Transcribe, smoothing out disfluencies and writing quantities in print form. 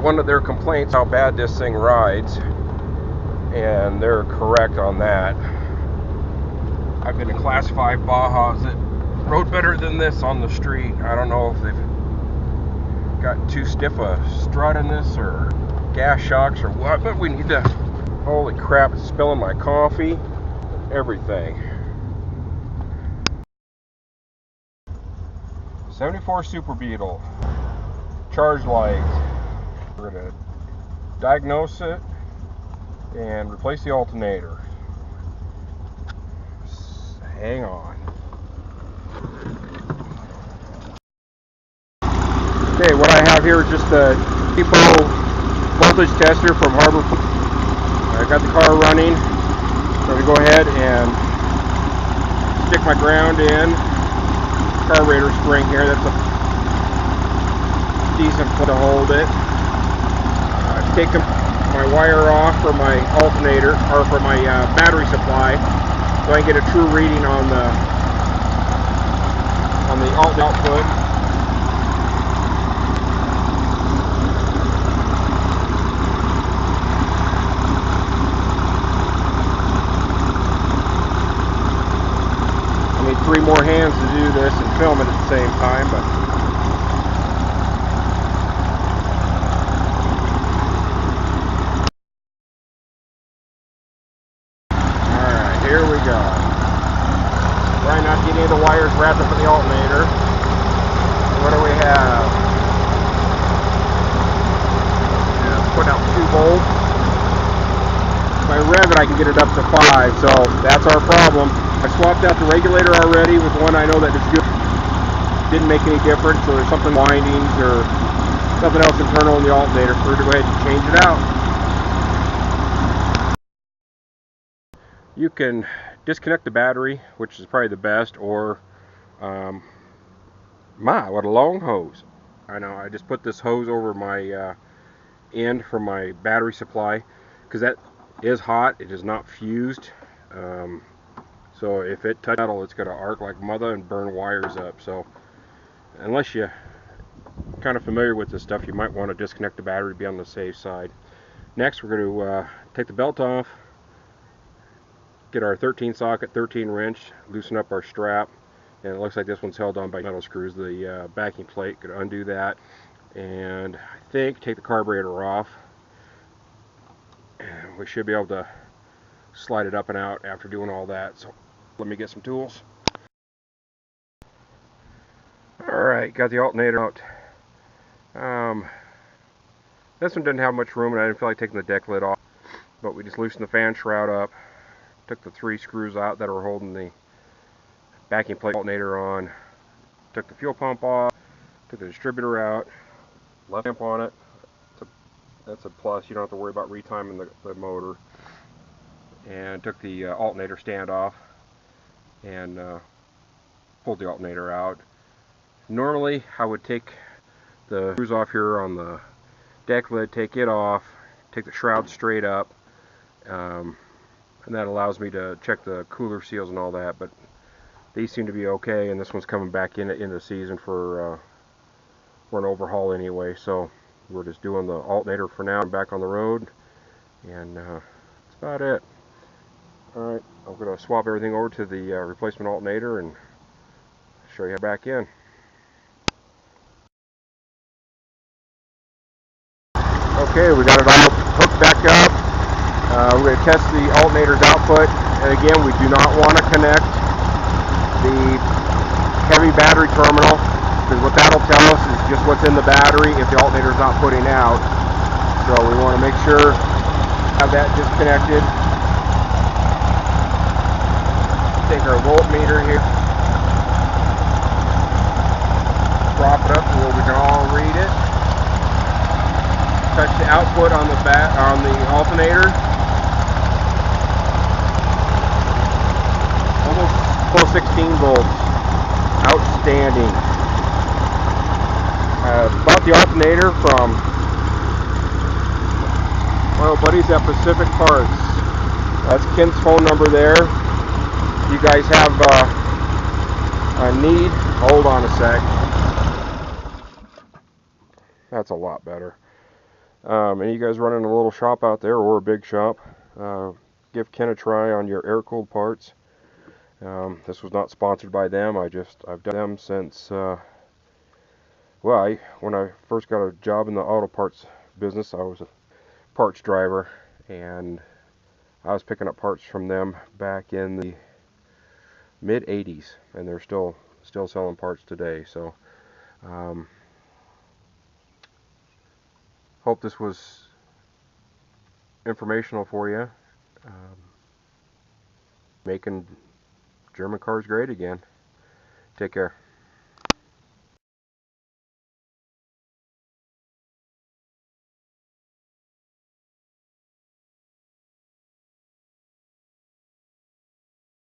one of their complaints how bad this thing rides, and they're correct on that. I've been in Class 5 Bajas that rode better than this on the street. I don't know if they've got too stiff a strut in this or gas shocks or what, but we need to... Holy crap, it's spilling my coffee, everything. 74 Super Beetle, charge light. We're going to diagnose it and replace the alternator. Hang on. Okay, what I have here is just a depot voltage tester from Harbor. I got the car running, so I'm going to go ahead and stick my ground in. Carburetor spring here, that's a decent foot to hold it. I've taken my wire off for my alternator, or for my battery supply, so I can get a true reading on the alt output. I need 3 more hands to do this and film it at the same time, but alright, here we go. Try not to get any of the wires wrapped up in the alternator. What do we have? Yeah, put out 2 volts. If I rev it, I can get it up to 5, so that's our problem. I swapped out the regulator already with one I know that is good. Didn't make any difference, so there's something windings or something else internal in the alternator, so we're going to go ahead and change it out. You can disconnect the battery, which is probably the best, or what a long hose. I know, I just put this hose over my end for my battery supply, because that is hot, it is not fused. So if it touches metal, it's going to arc like mother and burn wires up. So unless you're kind of familiar with this stuff, you might want to disconnect the battery to be on the safe side. Next, we're going to take the belt off, get our 13 socket, 13 wrench, loosen up our strap, and it looks like this one's held on by metal screws. The backing plate, could undo that, and I think take the carburetor off, and we should be able to slide it up and out after doing all that. So let me get some tools. Alright, got the alternator out. This one didn't have much room and I didn't feel like taking the deck lid off, but we just loosened the fan shroud up, took the 3 screws out that are holding the backing plate alternator on, took the fuel pump off, took the distributor out, left amp on it. That's a plus, you don't have to worry about retiming the motor. And took the alternator stand off and pulled the alternator out. Normally I would take the screws off here on the deck lid, take it off, take the shroud straight up, and that allows me to check the cooler seals and all that, but these seem to be okay, and this one's coming back into season for an overhaul anyway, so we're just doing the alternator for now. I'm back on the road, and that's about it. Alright, I'm going to swap everything over to the replacement alternator and show you back in. Okay, we got it all hooked back up. We're going to test the alternator's output, and again, we do not want to connect the heavy battery terminal, because what that'll tell us is just what's in the battery if the alternator's not putting out. So we want to make sure have that disconnected. Take our voltmeter here, prop it up to where we can all read it. Touch the output on the alternator. Almost 16 volts. Outstanding. Bought the alternator from my old buddies at Pacific Parts. That's Ken's phone number there. You guys have a need, hold on a sec. That's a lot better. And you guys running a little shop out there or a big shop, give Ken a try on your air-cooled parts. This was not sponsored by them. I've done them since, well, when I first got a job in the auto parts business, I was a parts driver, and I was picking up parts from them back in the mid 80s, and they're still selling parts today. So hope this was informational for you. Making German cars great again. Take care.